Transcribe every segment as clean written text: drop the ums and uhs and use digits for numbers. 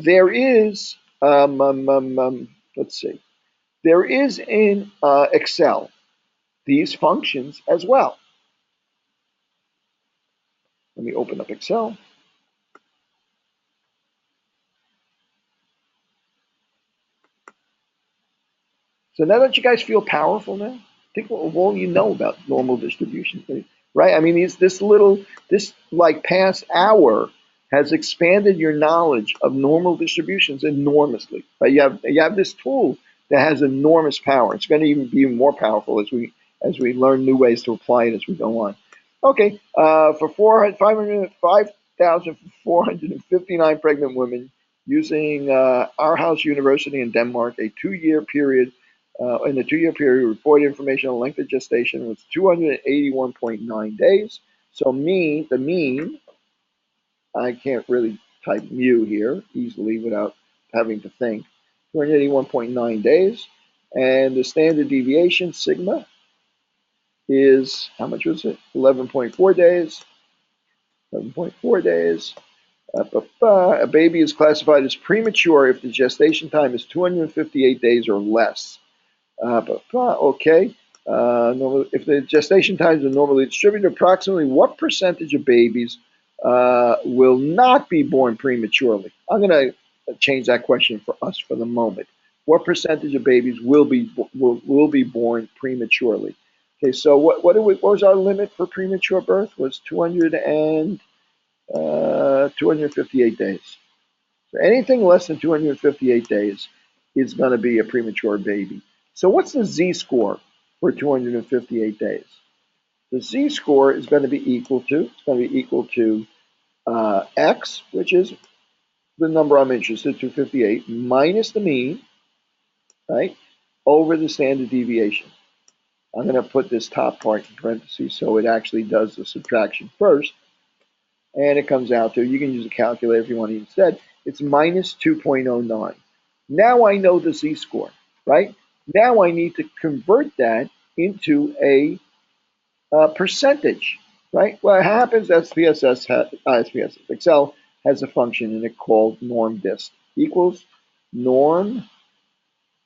there is, let's see, there is in Excel these functions as well. Let me open up Excel. So now that you guys feel powerful now, think of all you know about normal distribution, right? I mean, this like past hour has expanded your knowledge of normal distributions enormously. Right? You have this tool that has enormous power. It's going to even be more powerful as we learn new ways to apply it as we go on. Okay, for 5,459 pregnant women using Our House University in Denmark, a 2-year period. In the 2-year period, reported information on length of gestation was 281.9 days. So the mean, I can't really type mu here easily without having to think, 281.9 days. And the standard deviation, sigma, is, how much was it? 11.4 days. 11.4 days. A baby is classified as premature if the gestation time is 258 days or less. Okay. If the gestation times are normally distributed, approximately what percentage of babies will not be born prematurely? I'm going to change that question for us for the moment. What percentage of babies will be born prematurely? Okay, so what was our limit for premature birth? Was 258 days. So anything less than 258 days is going to be a premature baby. So what's the z-score for 258 days? The z-score is going to be equal to, x, which is the number I'm interested in, 258, minus the mean, right, over the standard deviation. I'm going to put this top part in parentheses so it actually does the subtraction first. And it comes out to, you can use a calculator if you want to instead, it's minus 2.09. Now I know the z-score, right? Now I need to convert that into a percentage, right? What happens, Excel has a function in it called norm dist equals norm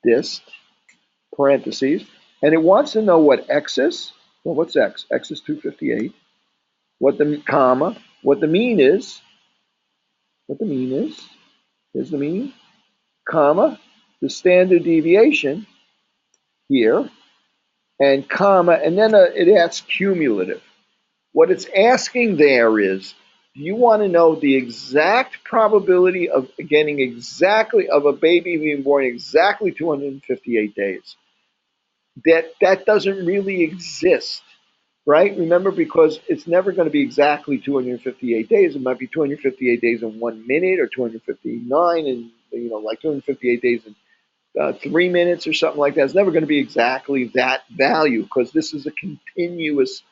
dist parentheses, and it wants to know what x is. Well, what's x? X is 258. What the comma, what the mean is, here's the mean, comma, the standard deviation here, and comma, and then it asks cumulative. What it's asking there is, do you want to know the exact probability of getting exactly, of a baby being born exactly 258 days? That doesn't really exist, right? Remember, because it's never going to be exactly 258 days. It might be 258 days in 1 minute, or 259 and, like 258 days in 3 minutes or something like that. It's never going to be exactly that value because this is a continuous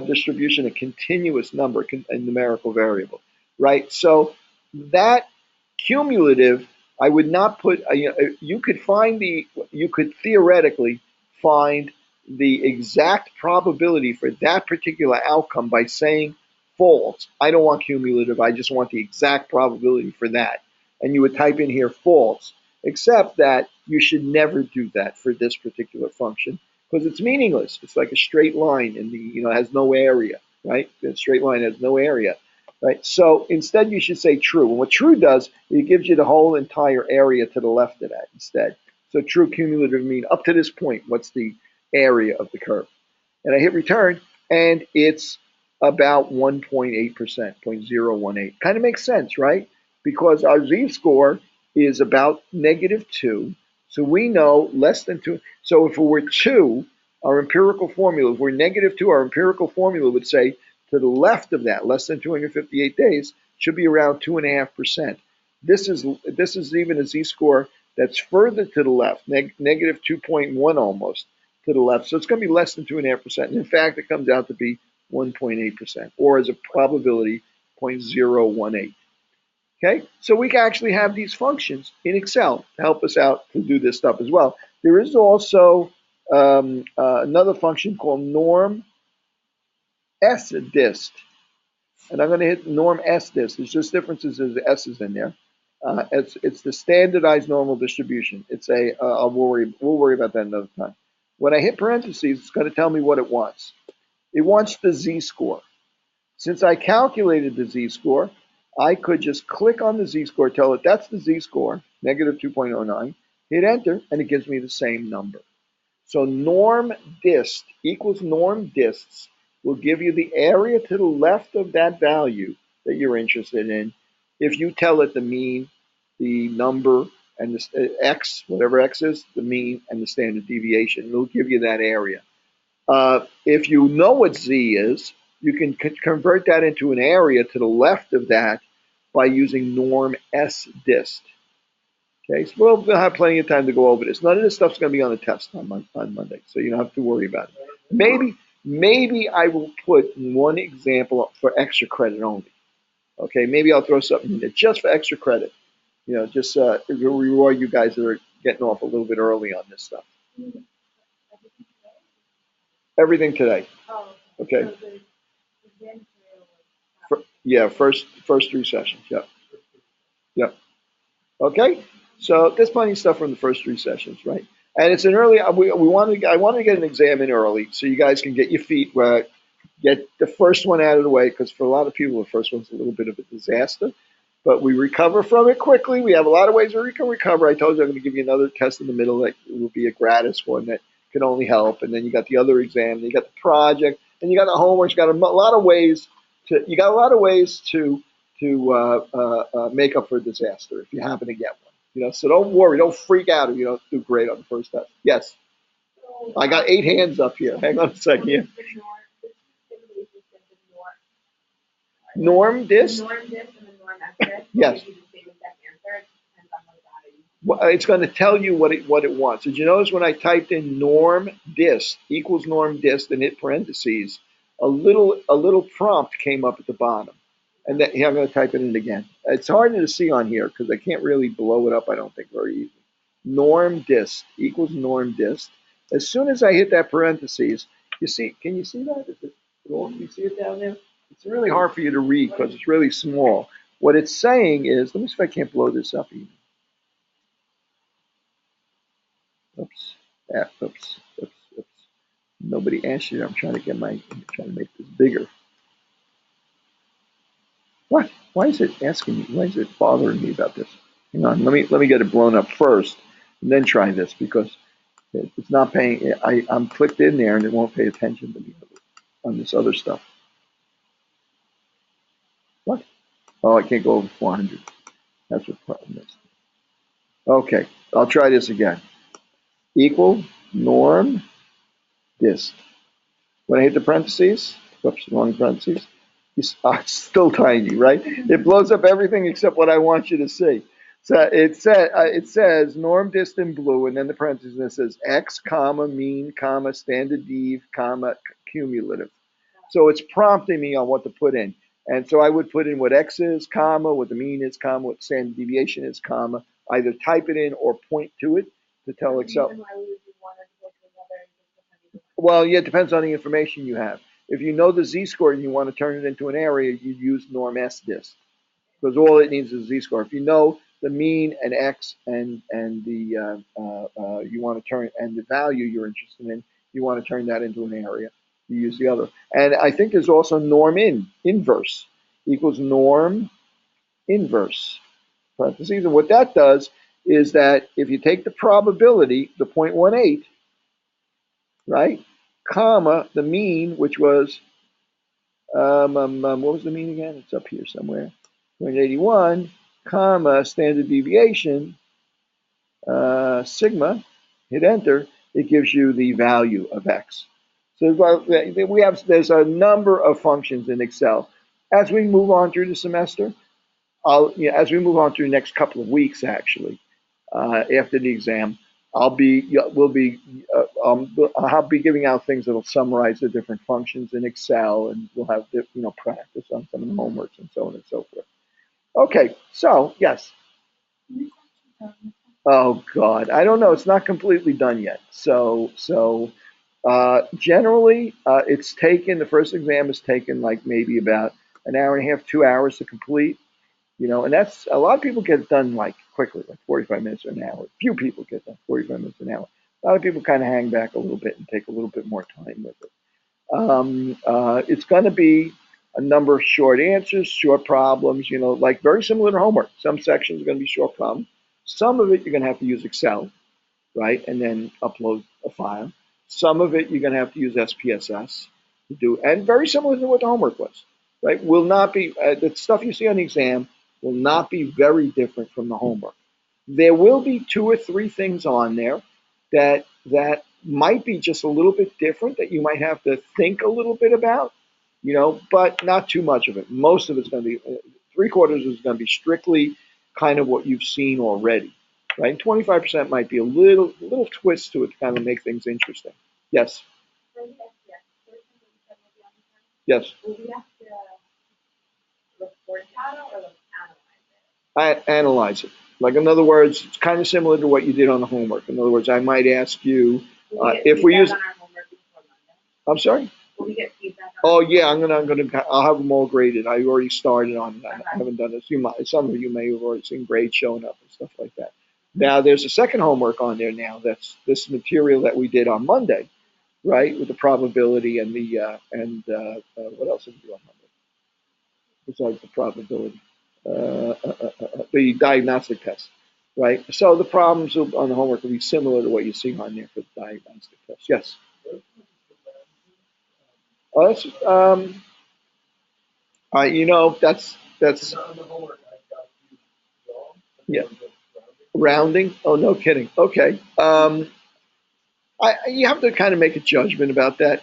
distribution, a continuous number, a numerical variable, right? So that cumulative, I would not put. You could theoretically find the exact probability for that particular outcome by saying false. I don't want cumulative. I just want the exact probability for that. And you would type in here false, except that you should never do that for this particular function because it's meaningless. It's like a straight line and has no area, right? The straight line has no area, right? So instead you should say true. And what true does, it gives you the whole entire area to the left of that instead. So true cumulative mean up to this point, what's the area of the curve? And I hit return, and it's about 1.8%, 0.018. Kind of makes sense, right? Because our z-score is about -2. So we know less than 2. So if it were 2, our empirical formula, if we're -2, our empirical formula would say to the left of that, less than 258 days, should be around 2.5%. This is even a z-score that's further to the left, negative 2.1 almost to the left. So it's going to be less than 2.5%. And in fact, it comes out to be 1.8%, or as a probability, 0.018. Okay, so we can actually have these functions in Excel to help us out to do this stuff as well. There is also another function called norm sdist. And I'm going to hit norm sdist. There's just differences as the s's in there. It's the standardized normal distribution. It's we'll worry about that another time. When I hit parentheses, it's going to tell me what it wants. It wants the z-score. Since I calculated the z-score, I could just click on the z-score, tell it that's the z-score, negative 2.09, hit enter, and it gives me the same number. So norm dist equals norm dists will give you the area to the left of that value that you're interested in. If you tell it the mean, the number, and the x, whatever x is, the mean and the standard deviation, it'll give you that area. If you know what z is, you can convert that into an area to the left of that by using norm s dist. Okay, so we'll have plenty of time to go over this. None of this stuff's going to be on the test on Monday, so you don't have to worry about it. Maybe I will put one example for extra credit only. Okay, maybe I'll throw something in there just for extra credit. Just to reward you guys that are getting off a little bit early on this stuff. Everything today. Okay. Yeah, first 3 sessions. Yep. Yep. Okay. So there's plenty of stuff from the first 3 sessions, right? And it's an early. I wanted to get an exam in early so you guys can get your feet wet, get the first one out of the way, because for a lot of people the first one's a little bit of a disaster. But we recover from it quickly. We have a lot of ways we can recover. I told you I'm going to give you another test in the middle that will be a gratis one that can only help. And then you got the other exam, and you got the project, and you got the homework. You got a lot of ways to make up for a disaster if you happen to get one. So don't worry, don't freak out if you don't do great on the first test. Yes, I got 8 hands up here. Hang on a second here. Norm dist? Yes. Well, it's going to tell you what it wants. Did you notice when I typed in norm dist equals norm dist and hit parentheses, a little prompt came up at the bottom. And then I'm going to type it in again. It's harder to see on here because I can't really blow it up, I don't think, very easily. Norm dist equals norm dist. As soon as I hit that parentheses, can you see that? Can you see it down there? It's really hard for you to read because it's really small. What it's saying is, let me see if I can't blow this up even. Oops. Oops. Nobody answered. I'm trying to make this bigger. What? Why is it asking me? Why is it bothering me about this? Hang on. Let me get it blown up first, and then try this because it's not paying. I'm clicked in there and it won't pay attention to me on this other stuff. What? Oh, I can't go over 400. That's what the problem is. Okay, I'll try this again. Equal norm dist. When I hit the parentheses, whoops, wrong parentheses. It's still tiny, right? It blows up everything except what I want you to see. So it says norm dist in blue, and then the parentheses, and it says x, comma, mean, comma, standard dev, comma, cumulative. So it's prompting me on what to put in. And so I would put in what x is, comma, what the mean is, comma, what standard deviation is, comma, either type it in or point to it to tell Excel. Well, yeah, it depends on the information you have. If you know the z-score and you want to turn it into an area, you use norm s dist because all it needs is z-score. If you know the mean and x and the you want to turn and the value you're interested in, you want to turn that into an area. You use the other. And I think there's also norm inverse equals norm inverse parentheses. And what that does is that if you take the probability, the 0.18, right, comma, the mean, which was, what was the mean again? It's up here somewhere. 0.81, comma, standard deviation, sigma, hit enter, it gives you the value of x. So there's a number of functions in Excel. As we move on through the semester, as we move on through the next couple of weeks, actually, after the exam, I'll be giving out things that'll summarize the different functions in Excel, and we'll have practice on some of the homeworks and so on and so forth. Okay, so yes. Oh God, I don't know. It's not completely done yet. So generally, it's taken. The first exam is taken like maybe about an hour and a half, 2 hours to complete. And that's a lot of people get it done like quickly, like 45 minutes or an hour. Few people get done 45 minutes an hour. A lot of people kind of hang back a little bit and take a little bit more time with it. It's going to be a number of short answers, short problems, like very similar to homework. Some sections are going to be short problems. Some of it you're going to have to use Excel, right? And then upload a file. Some of it you're going to have to use SPSS to do, and very similar to what the homework was, right? Will not be, the stuff you see on the exam will not be very different from the homework. There will be 2 or 3 things on there that might be just a little bit different that you might have to think a little bit about, but not too much of it. Most of it's going to be, 3/4 is going to be strictly kind of what you've seen already, right? 25% might be a little twist to it to kind of make things interesting. Yes. Yes. I analyze it. Like, in other words, it's kind of similar to what you did on the homework. In other words, I might ask you if we use. I'm sorry. Oh yeah, I'll have them all graded. I already started on that. I haven't done it. Some of you may have already seen grades showing up and stuff like that. Now there's a second homework on there now. That's this material that we did on Monday, right? With the probability and what else did we do on Monday? Besides the probability, the diagnostic test, right? So the problems on the homework will be similar to what you see on there for the diagnostic test. Yes. Oh, that's yeah. Rounding. Oh, no kidding. Okay. You have to kind of make a judgment about that.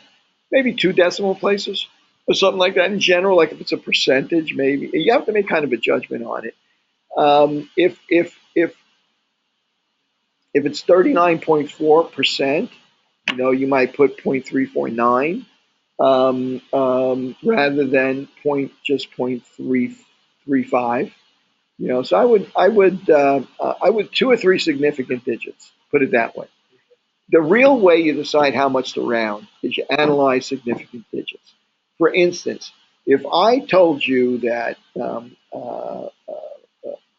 Maybe 2 decimal places or something like that. In general, like if it's a percentage, maybe you have to make kind of a judgment on it. If it's 39.4%, you might put 0.349 rather than just 0.335. So I would 2 or 3 significant digits. Put it that way. The real way you decide how much to round is you analyze significant digits. For instance, if I told you that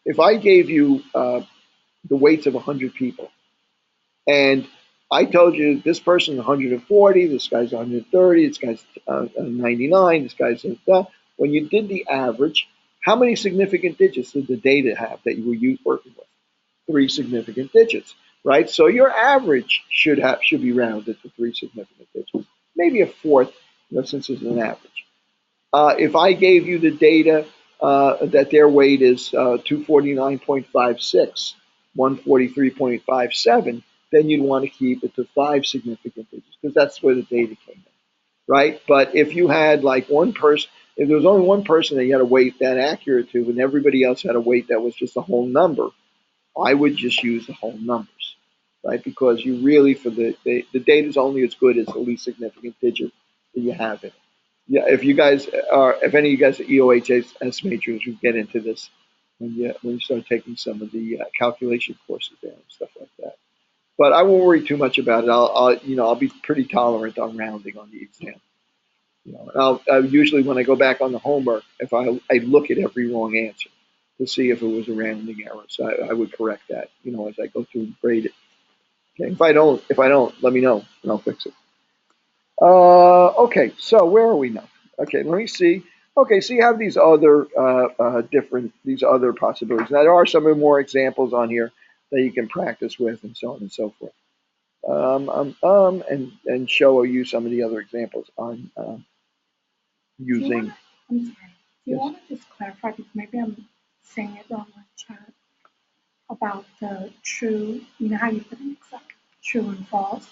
if I gave you the weights of 100 people, and I told you this person's 140, this guy's 130, this guy's 99, this guy's when you did the average, how many significant digits did the data have that you were working with? 3 significant digits, right? So your average should be rounded to 3 significant digits, maybe a fourth, since it's an average. If I gave you the data that their weight is 249.56, 143.57, then you'd want to keep it to 5 significant digits because that's where the data came in, right? But if you had like if there was only one person that you had a weight that accurate to, and everybody else had a weight that was just a whole number, I would just use the whole numbers, right? Because you really, the data is only as good as the least significant digit that you have in it. Yeah, if any of you guys are EOHS majors, you get into this when you start taking some of the calculation courses there and stuff like that. But I won't worry too much about it. I'll be pretty tolerant on rounding on the exam. I'll usually when I go back on the homework, if I look at every wrong answer to see if it was a rounding error, so I would correct that. As I go through and grade it. Okay, if I don't, let me know and I'll fix it. Okay, so where are we now? Okay, let me see. Okay, so you have these other these other possibilities. Now there are some more examples on here that you can practice with, and so on and so forth. And show you some of the other examples on using. I'm sorry. Do you want to just clarify, because maybe I'm saying it wrong in chat, about the true, how you put in Excel, true and false?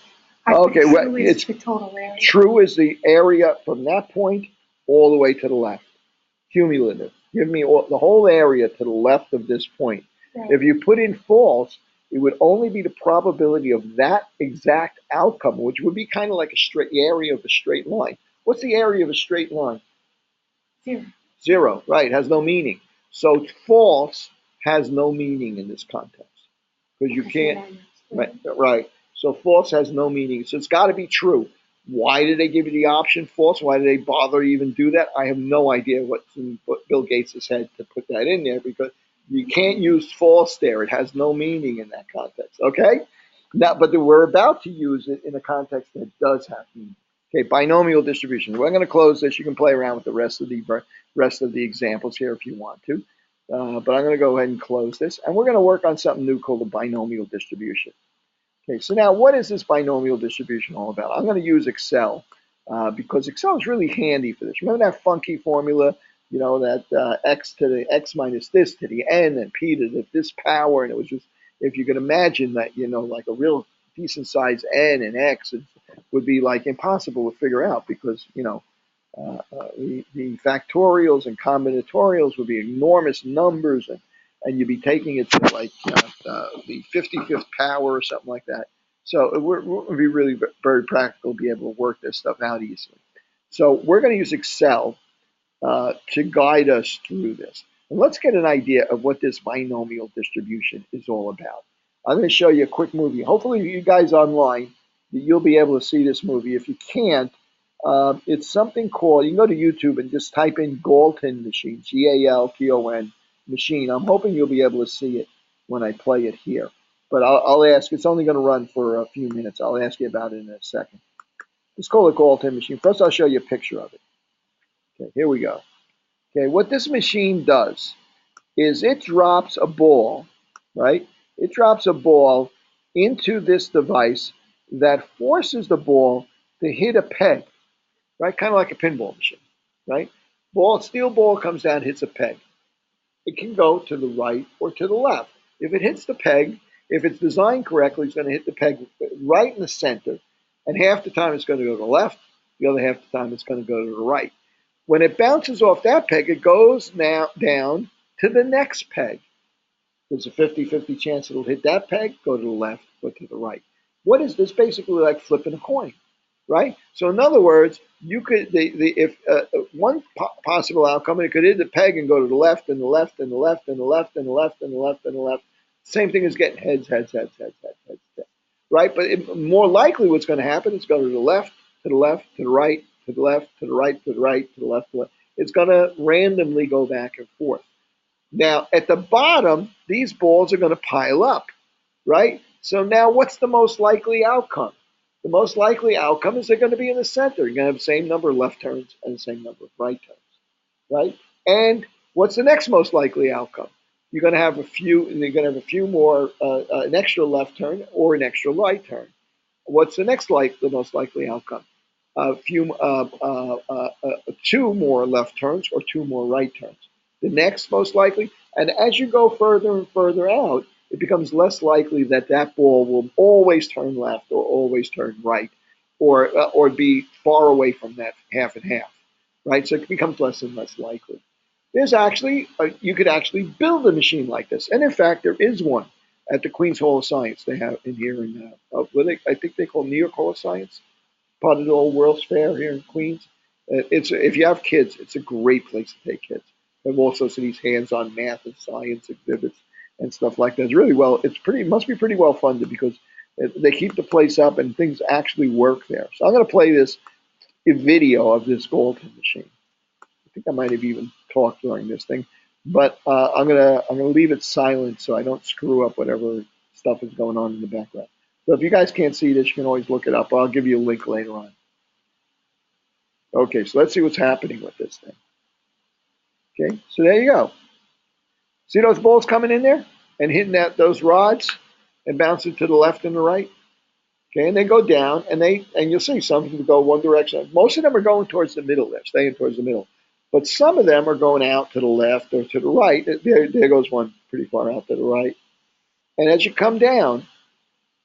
Okay, well, it's the total area. True is the area from that point all the way to the left. Cumulative. Give me the whole area to the left of this point. Right. If you put in false, it would only be the probability of that exact outcome, which would be kind of like the area of a straight line. What's the area of a straight line? 0. 0, right, has no meaning. So false has no meaning in this context because you can't, right. So false has no meaning. So it's got to be true. Why did they give you the option false? Why did they bother to even do that? I have no idea what's in Bill Gates' head to put that in there, because you can't use false there. It has no meaning in that context. Okay? Now, but we're about to use it in a context that does have meaning. Okay, binomial distribution. We're going to close this. You can play around with the rest of the examples here if you want to. But I'm going to go ahead and close this. And we're going to work on something new called a binomial distribution. Okay, so now what is this binomial distribution all about? I'm going to use Excel because Excel is really handy for this. Remember that funky formula, that x to the x minus this to the n and p to the this power, and it was just, if you could imagine that, like a real decent size n and x, it would be like impossible to figure out because, the factorials and combinatorials would be enormous numbers, and you'd be taking it to like the 55th power or something like that. So it would be really very practical to be able to work this stuff out easily. So we're going to use Excel to guide us through this. And let's get an idea of what this binomial distribution is all about. I'm going to show you a quick movie. Hopefully you guys online, you'll be able to see this movie. If you can't, it's something called, you can go to YouTube and just type in Galton machine, Galton machine. I'm hoping you'll be able to see it when I play it here. But I'll ask, it's only going to run for a few minutes. I'll ask you about it in a second. Let's call it Galton machine. First, I'll show you a picture of it. Okay, here we go. Okay, what this machine does is it drops a ball, right? It drops a ball into this device that forces the ball to hit a peg, right? Kind of like a pinball machine, right? Steel ball comes down, hits a peg. It can go to the right or to the left. If it hits the peg, if it's designed correctly, it's going to hit the peg right in the center. And half the time it's going to go to the left, the other half the time it's going to go to the right. When it bounces off that peg, it goes now down to the next peg. There's a 50-50 chance it'll hit that peg, go to the left, go to the right. What is this? Basically like flipping a coin, right? So in other words, you could, if one possible outcome, it could hit the peg and go to the left and the left and the left and the left and the left and the left and the left. Same thing as getting heads, right? But more likely what's going to happen is go to the left, to the left, to the right, to the left, to the right, to the right, to the left, to the left. It's going to randomly go back and forth. Now, at the bottom, these balls are going to pile up, right? So now what's the most likely outcome? The most likely outcome is they're going to be in the center. You're going to have the same number of left turns and the same number of right turns, right? And what's the next most likely outcome? You're going to have a few more, an extra left turn or an extra right turn. What's the most likely outcome? Two more left turns or two more right turns. The next most likely, and as you go further and further out, it becomes less likely that that ball will always turn left or always turn right, or be far away from that half and half, right? So it becomes less and less likely. There's actually you could actually build a machine like this, and in fact, there is one at the Queens Hall of Science. They have in here in I think they call New York Hall of Science, part of the old World's Fair here in Queens. If you have kids, it's a great place to take kids. They've also seen these hands-on math and science exhibits and stuff like that. Must be pretty well funded because they keep the place up and things actually work there. So I'm going to play this video of this Galton machine. I think I might have even talked during this thing, but I'm gonna leave it silent so I don't screw up whatever stuff is going on in the background. So if you guys can't see this, you can always look it up. I'll give you a link later on. Okay, so let's see what's happening with this thing. Okay, so there you go. See those balls coming in there and hitting those rods and bouncing to the left and the right? Okay, and they go down, and you'll see some of them go one direction. Most of them are going towards the middle there, staying towards the middle. But some of them are going out to the left or to the right. There goes one pretty far out to the right. And as you come down,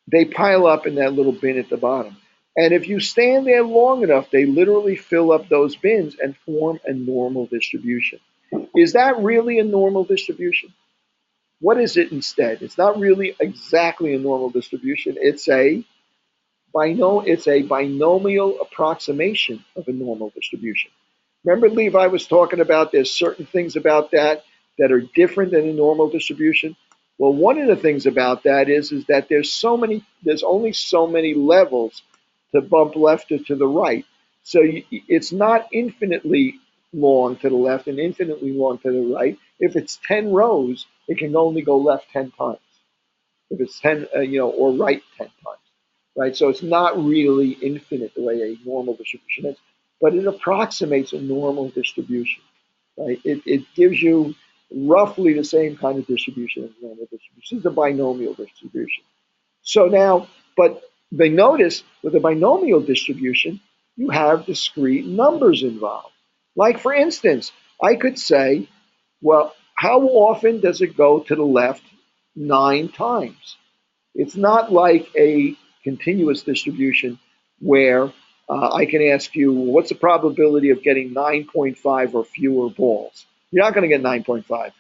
they pile up in that little bin at the bottom. And if you stand there long enough, they literally fill up those bins and form a normal distribution. Is that really a normal distribution? What is it instead? It's not really exactly a normal distribution. It's a binomial approximation of a normal distribution. Remember, Levi was talking about there's certain things about that are different than a normal distribution. Well, one of the things about that is that there's only so many levels to bump left or to the right. So it's not infinitely long to the left and infinitely long to the right. If it's 10 rows, it can only go left 10 times. If it's 10, or right 10 times, right? So it's not really infinite the way a normal distribution is, but it approximates a normal distribution, right? It gives you roughly the same kind of distribution as normal distribution. This is a binomial distribution. So now, but they notice with a binomial distribution, you have discrete numbers involved. Like for instance, I could say, well, how often does it go to the left 9 times? It's not like a continuous distribution where I can ask you, what's the probability of getting 9.5 or fewer balls? You're not going to get 9.5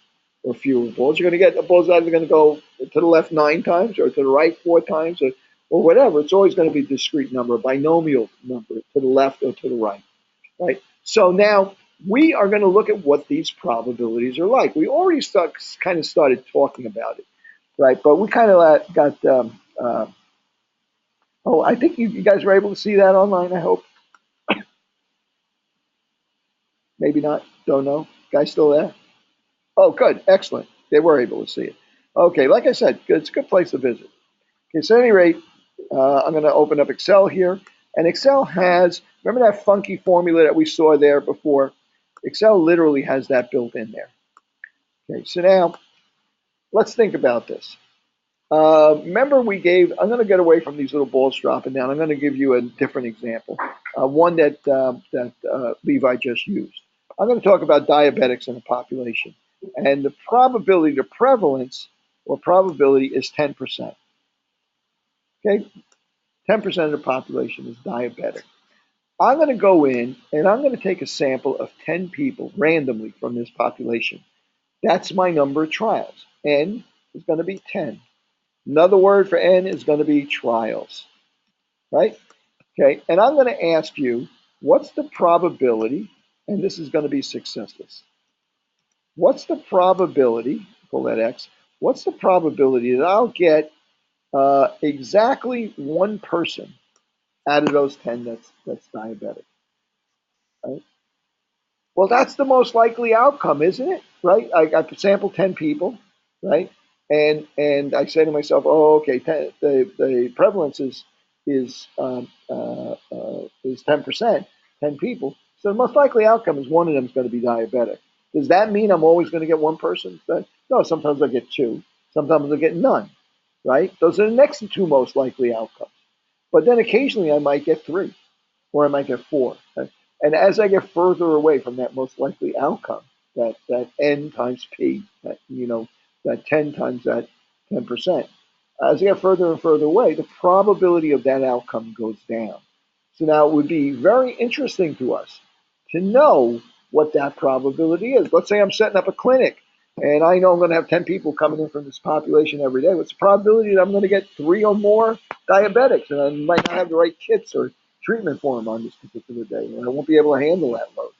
or fewer balls. You're going to get the balls either going to go to the left 9 times or to the right 4 times or whatever. It's always going to be a discrete number, a binomial number to the left or to the right, right? So now we are going to look at what these probabilities are like. We already kind of started talking about it, right? But we kind of got. Oh, I think you guys were able to see that online. I hope. Maybe not. Don't know. Guys still there? Oh, good. Excellent. They were able to see it. Okay. Like I said, it's a good place to visit. Okay. So at any rate, I'm going to open up Excel here, and Excel has. Remember that funky formula that we saw there before? Excel literally has that built in there. Okay. So now let's think about this. Remember we gave, I'm going to get away from these little balls dropping down. I'm going to give you a different example, one that Levi just used. I'm going to talk about diabetics in the population. And the probability, the prevalence or probability is 10%. Okay, 10% of the population is diabetic. I'm going to go in and I'm going to take a sample of 10 people randomly from this population. That's my number of trials. N is going to be 10. Another word for N is going to be trials, right? Okay, and I'm going to ask you, what's the probability, and this is going to be successes. What's the probability, call that X, what's the probability that I'll get exactly one person out of those 10 that's diabetic, right? Well, that's the most likely outcome, isn't it? Right? I sample 10 people, right? And I say to myself, oh, okay, the prevalence is 10%, 10 people. So the most likely outcome is one of them is going to be diabetic. Does that mean I'm always going to get one person? No, sometimes I get two. Sometimes I get none, right? Those are the next two most likely outcomes. But then occasionally I might get three or I might get four. And as I get further away from that most likely outcome, that n times p, that 10 times that 10%, as I get further and further away, the probability of that outcome goes down. So now it would be very interesting to us to know what that probability is. Let's say I'm setting up a clinic and I know I'm going to have 10 people coming in from this population every day. What's the probability that I'm going to get 3 or more diabetics and I might not have the right kits or treatment for them on this particular day, and I won't be able to handle that load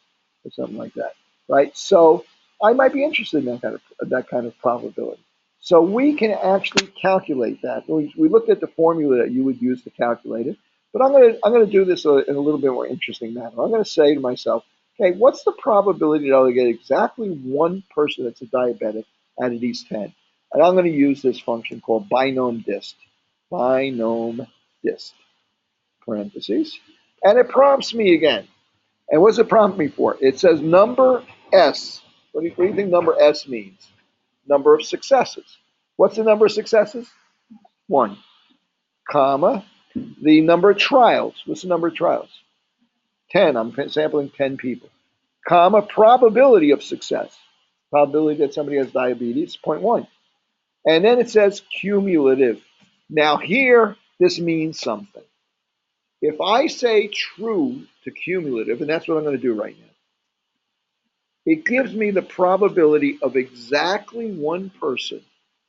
or something like that, right? So I might be interested in that kind of probability. So we can actually calculate that. We looked at the formula that you would use to calculate it, but I'm going to do this in a little bit more interesting manner. I'm going to say to myself, okay, what's the probability that I'll get exactly one person that's a diabetic out of these 10? And I'm going to use this function called binom dist. Binom dist. Parentheses, and it prompts me again. And what's it prompt me for? It says number S. What do you think number S means? Number of successes. What's the number of successes? 1, comma, the number of trials. What's the number of trials? 10. I'm sampling 10 people. Comma, probability of success. Probability that somebody has diabetes, 0.1. And then it says cumulative. Now here, this means something. If I say true to cumulative, and that's what I'm going to do right now, it gives me the probability of exactly one person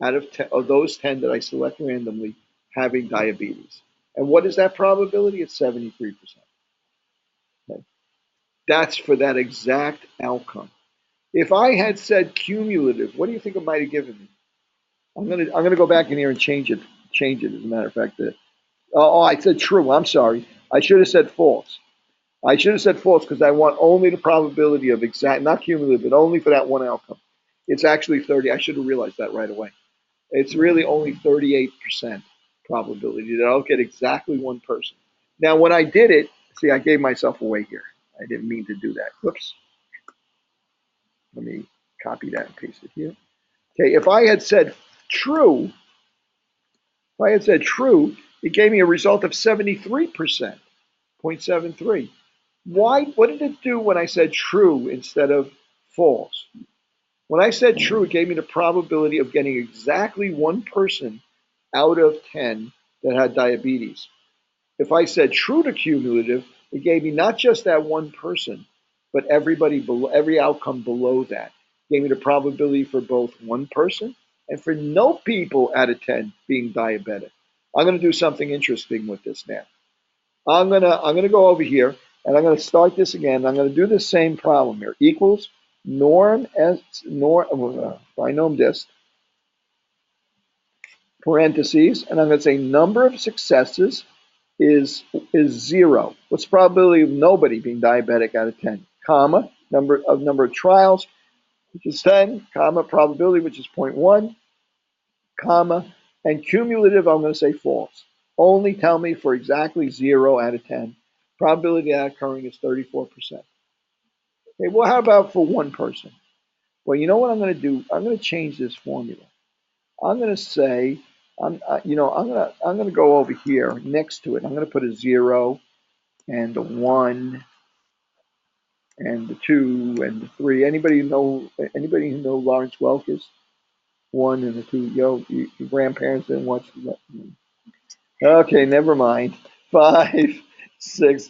out of, of those 10 that I select randomly having diabetes. And what is that probability? It's 73%. Okay. That's for that exact outcome. If I had said cumulative, what do you think it might have given me? I'm gonna go back in here and change it. As a matter of fact, I said true. I'm sorry. I should have said false. I should have said false because I want only the probability of exact, not cumulative, but only for that one outcome. It's actually 30. I should have realized that right away. It's really only 38% probability that I'll get exactly one person. Now, when I did it, see, I gave myself away here. I didn't mean to do that. Whoops. Let me copy that and paste it here. Okay, if I had said true, it gave me a result of 73%, 0.73. Why? What did it do when I said true instead of false? When I said true, it gave me the probability of getting exactly one person out of 10 that had diabetes. If I said true to cumulative, it gave me not just that one person, but everybody below, every outcome below that. It gave me the probability for both one person and for no people out of 10 being diabetic. I'm going to do something interesting with this now. I'm gonna go over here and I'm gonna start this again. I'm gonna do the same problem here. Equals norm as binom dist parentheses, and I'm gonna say number of successes is zero. What's the probability of nobody being diabetic out of 10? Comma, number of trials, which is 10, comma, probability, which is 0.1, comma, and cumulative, I'm going to say false. Only tell me for exactly 0 out of 10. Probability of that occurring is 34%. Okay, well, how about for one person? Well, you know what I'm going to do? I'm going to change this formula. I'm going to say, I'm going to go over here next to it. I'm going to put a 0 and a 1 and the 2 and the 3. Anybody who know Lawrence Welk is 1 and the 2? Your grandparents didn't watch that. Okay, never mind. 5, 6,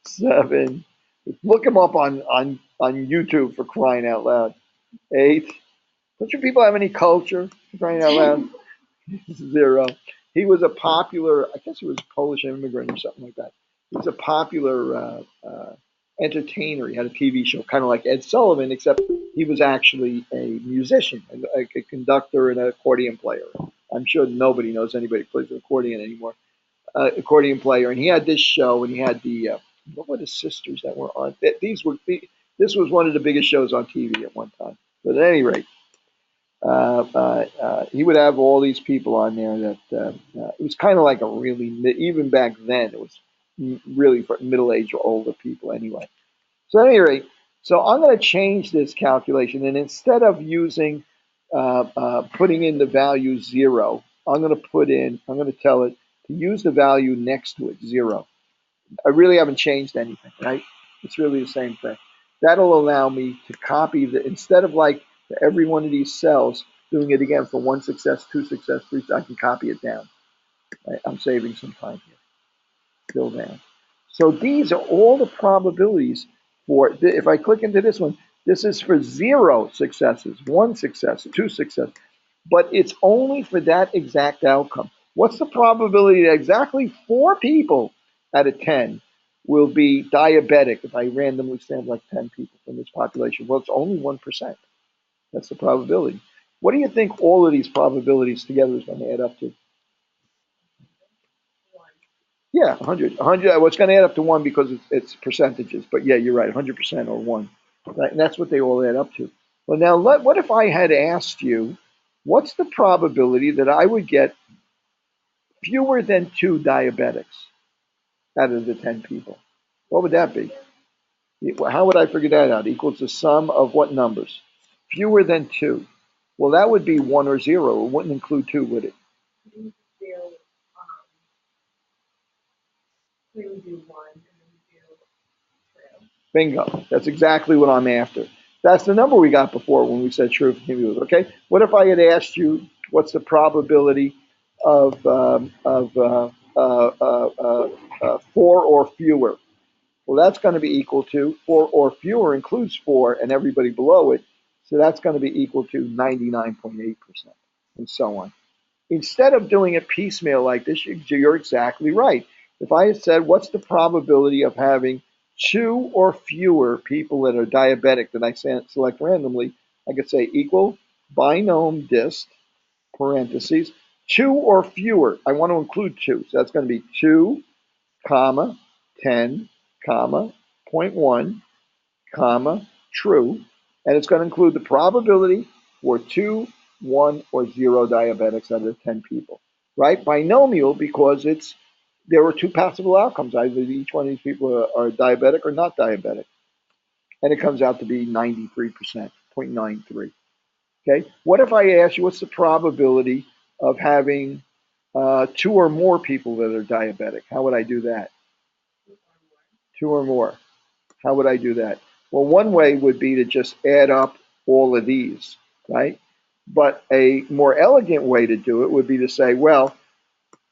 7. Look him up on YouTube for crying out loud. 8. Don't you people have any culture for crying out loud? 0. He was a popular, I guess he was a Polish immigrant or something like that. He was a popular entertainer. He had a TV show, kind of like Ed Sullivan, except he was actually a musician, a conductor and an accordion player. I'm sure nobody knows anybody who plays an accordion anymore. Accordion player, and he had this show, and he had the what were the sisters that were on? This was one of the biggest shows on TV at one time. But at any rate, he would have all these people on there that it was kind of like a really, even back then, it was really for middle-aged or older people anyway. So at any rate, so I'm going to change this calculation, and instead of using putting in the value 0, I'm going to tell it to use the value next to it, 0. I really haven't changed anything, right? It's really the same thing. That'll allow me to copy instead of like for every one of these cells, doing it again for 1 success, 2 success, 3, I can copy it down. Right? I'm saving some time here. Fill down. So these are all the probabilities for, if I click into this one, this is for 0 successes, 1 success, 2 success, but it's only for that exact outcome. What's the probability that exactly 4 people out of 10 will be diabetic if I randomly sample like 10 people from this population? Well, it's only 1%. That's the probability. What do you think all of these probabilities together is going to add up to? Yeah, 100. 100. Well, it's going to add up to 1 because it's percentages. But yeah, you're right, 100% or 1. Right? And that's what they all add up to. Well, now, what if I had asked you, what's the probability that I would get fewer than 2 diabetics out of the 10 people? What would that be? How would I figure that out? Equals the sum of what numbers? Fewer than 2. Well, that would be 1 or 0. It wouldn't include 2, would it? Bingo. That's exactly what I'm after. That's the number we got before when we said true for cumulative. Okay. What if I had asked you what's the probability of 4 or fewer? Well, that's going to be equal to 4 or fewer includes 4 and everybody below it. So that's going to be equal to 99.8%, and so on. Instead of doing it piecemeal like this, you're exactly right. If I had said, what's the probability of having 2 or fewer people that are diabetic that I select randomly, I could say equal binom dist, parentheses, 2 or fewer. I want to include 2. So that's going to be 2 comma, 10, comma, 0.1, comma, true. And it's going to include the probability for 2, 1, or 0 diabetics out of 10 people, right? Binomial because there are two possible outcomes. Either each one of these people are diabetic or not diabetic. And it comes out to be 93%, 0.93. Okay. What if I ask you what's the probability of having two or more people that are diabetic? How would I do that? Two or more. How would I do that? Well, one way would be to just add up all of these, right? But a more elegant way to do it would be to say, well,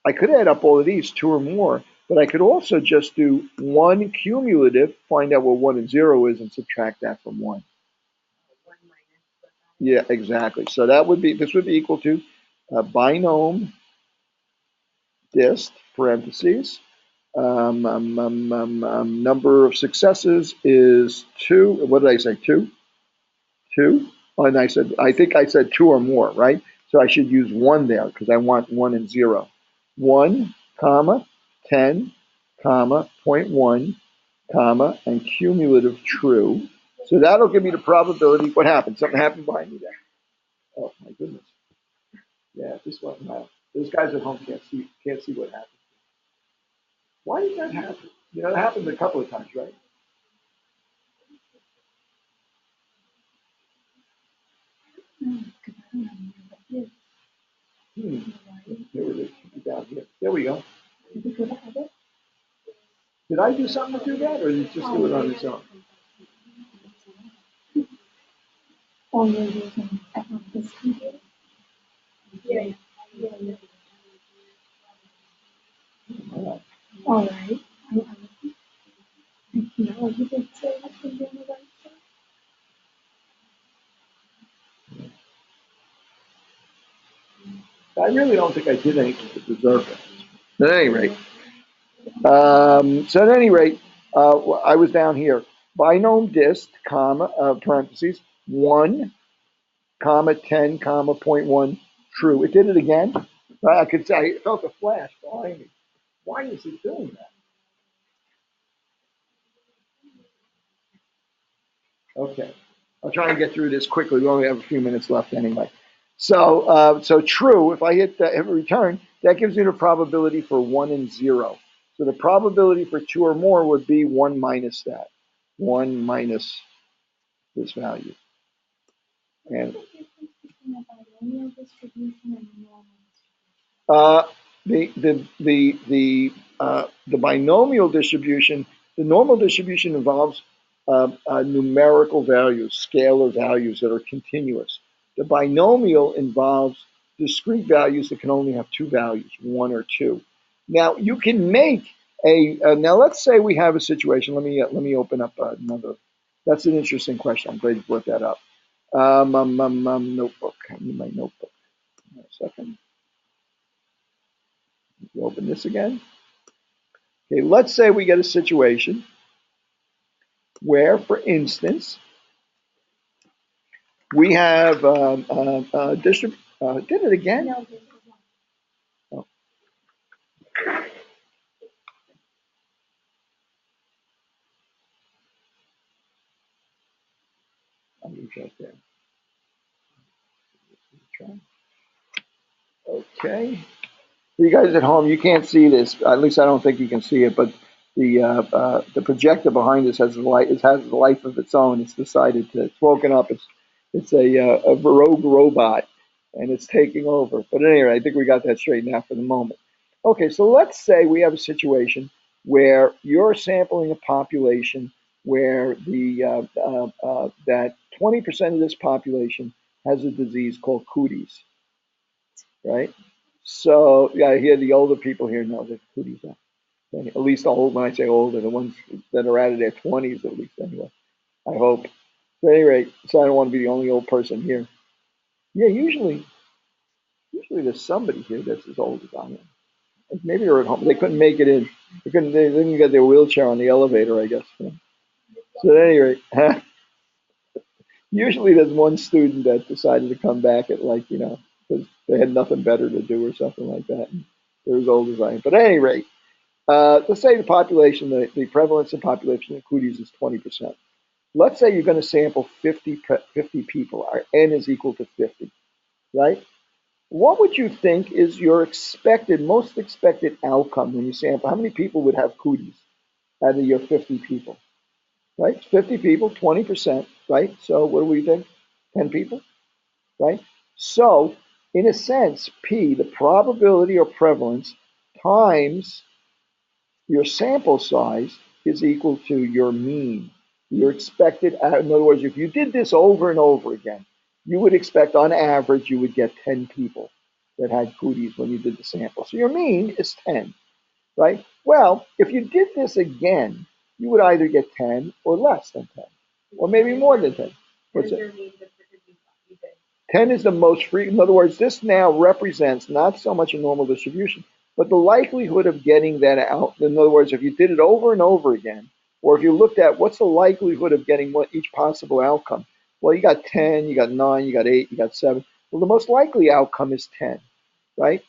I could add up all of these, two or more, but I could also just do one cumulative, find out what 1 and 0 is, and subtract that from 1. Yeah, exactly. So this would be equal to binom dist, parentheses. Number of successes is 2. What did I say? 2? 2? Oh, and I think I said 2 or more, right? So I should use 1 there because I want 1 and 0. 1, comma, 10, comma, 0.1, comma, and cumulative true. So that'll give me the probability. What happened? Something happened behind me there. Oh my goodness. Yeah, this one. Wow. Those guys at home can't see what happened. Why did that happen? You know, it happened a couple of times, right? There it is. Down here. There we go. Did I do something to do that, or did it just do it on its own? Or you're using this computer? Yeah. All right. No, you did say I can do the right thing. I really don't think I did anything to deserve it. But at any rate, I was down here. Binom dist, comma, parentheses, 1, comma, 10, comma, 0.1, true. It did it again. I could say, I felt a flash behind me. Why is it doing that? Okay. I'll try and get through this quickly. We only have a few minutes left anyway. So true, if I hit return, that gives me the probability for 1 and 0. So the probability for 2 or more would be 1 minus that. 1 minus this value. And the binomial distribution, the normal distribution involves numerical values, scalar values that are continuous. The binomial involves discrete values that can only have two values, 1 or 2. Now you can make now let's say we have a situation. Let me open up another. That's an interesting question. I'm glad you brought that up. Notebook. I need my notebook. A second. Open this again. Okay, let's say we get a situation where, for instance, we have district. Did it again? Oh. I'll leave that there. Okay. For you guys at home, you can't see this. At least I don't think you can see it. But the projector behind us has light. It has a life of its own. It's decided to. It's woken up. It's a rogue robot, and it's taking over. But anyway, I think we got that straightened out for the moment. Okay, so let's say we have a situation where you're sampling a population where that 20% of this population has a disease called cooties, right? So yeah, I hear the older people here know that cooties are. At least old, when I say older, the ones that are out of their 20s at least anyway. I hope. At any rate, so I don't want to be the only old person here. Yeah, usually there's somebody here that's as old as I am. Maybe they're at home. They couldn't make it in. They didn't get their wheelchair on the elevator, I guess. So at any rate, usually there's one student that decided to come back at because they had nothing better to do or something like that. And they're as old as I am. But at any rate, Let's say the population, the prevalence of population in cooties is 20%. Let's say you're going to sample 50 people. Our N is equal to 50, right? What would you think is your most expected outcome when you sample? How many people would have cooties out of your 50 people, right? 50 people, 20%, right? So what do we think? 10 people, right? So in a sense, P, the probability or prevalence times your sample size is equal to your mean. Your expected, in other words, if you did this over and over again, you would expect on average you would get 10 people that had cooties when you did the sample. So your mean is 10, right? Well, if you did this again, you would either get 10 or less than 10, or maybe more than 10. What's it? 10 is the most frequent. In other words, this now represents not so much a normal distribution, but the likelihood of getting that out. In other words, if you did it over and over again, or if you looked at what's the likelihood of getting each possible outcome, well, you got 10, you got 9, you got 8, you got 7. Well, the most likely outcome is 10, right?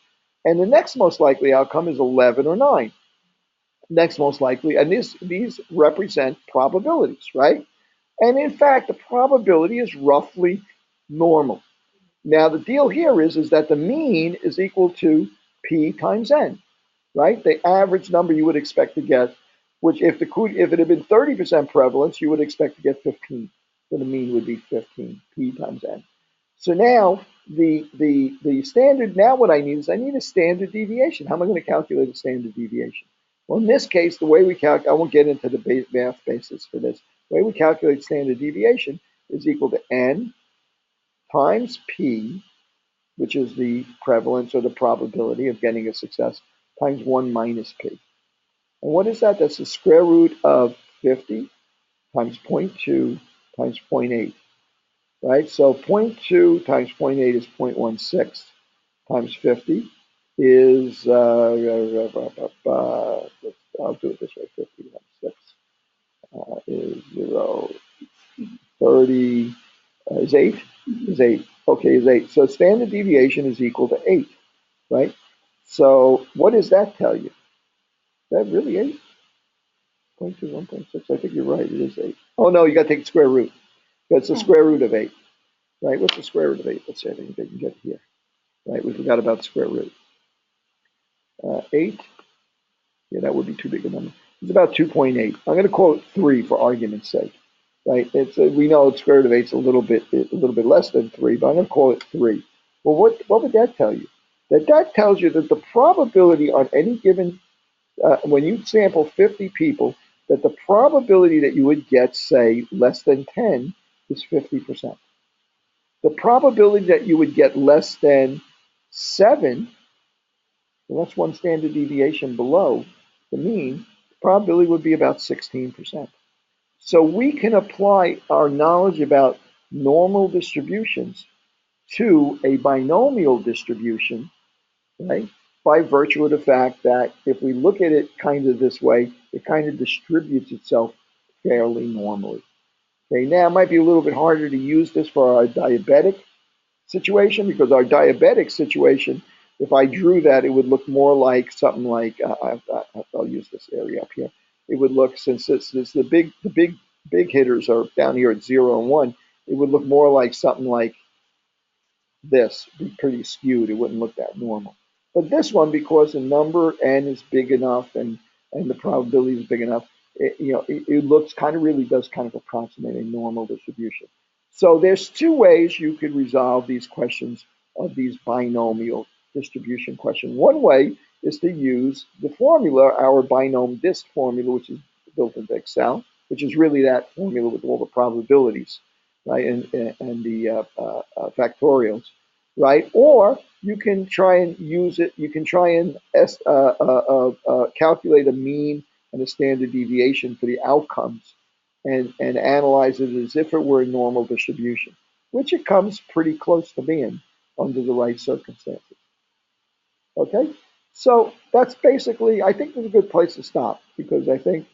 And the next most likely outcome is 11 or 9. Next most likely, and these represent probabilities, right? And in fact, the probability is roughly normal. Now, the deal here is that the mean is equal to P times N, right? The average number you would expect to get, which if it had been 30% prevalence, you would expect to get 15. So the mean would be 15, P times N. So now the standard, now what I need a standard deviation. How am I going to calculate a standard deviation? Well, in this case, the way we calculate, I won't get into the math basis for this. The way we calculate standard deviation is equal to N times P, which is the prevalence or the probability of getting a success, times 1 minus P. And what is that? That's the square root of 50 times 0.2 times 0.8, right? So 0.2 times 0.8 is 0.16 times 50 is, I'll do it this way, 50 times 6 is 0, 30, is 8? Is 8. Okay, is 8. So standard deviation is equal to 8, right? So what does that tell you? Is that really 8? 0.2, 1.6. I think you're right. It is 8. Oh, no, you got to take the square root. That's the square root of 8, right? What's the square root of 8? Let's see. I think they can get here, right? We forgot about the square root. 8. Yeah, that would be too big a number. It's about 2.8. I'm going to call it 3 for argument's sake, right? We know the square root of 8 is a little bit less than 3, but I'm going to call it 3. Well, what would that tell you? That tells you that the probability on any given when you sample 50 people, that the probability that you would get, say, less than 10 is 50%. The probability that you would get less than 7, well, that's one standard deviation below the mean, the probability would be about 16%. So we can apply our knowledge about normal distributions to a binomial distribution, right? By virtue of the fact that if we look at it kind of this way, it kind of distributes itself fairly normally. Okay, now it might be a little bit harder to use this for our diabetic situation because our diabetic situation, if I drew that, it would look more like something like I'll use this area up here. It would look, since it's the big hitters are down here at 0 and 1, it would look more like something like this, be pretty skewed. It wouldn't look that normal. But this one, because the number N is big enough and the probability is big enough, it looks kind of really does kind of approximate a normal distribution. So there's two ways you could resolve these questions of these binomial distribution questions. One way is to use the formula, our binom dist formula, which is built into Excel, which is really that formula with all the probabilities, right, and the factorials, right? Or you can try and use it. You can try and calculate a mean and a standard deviation for the outcomes, and analyze it as if it were a normal distribution, which it comes pretty close to being under the right circumstances. Okay, so that's basically. I think that's a good place to stop because I think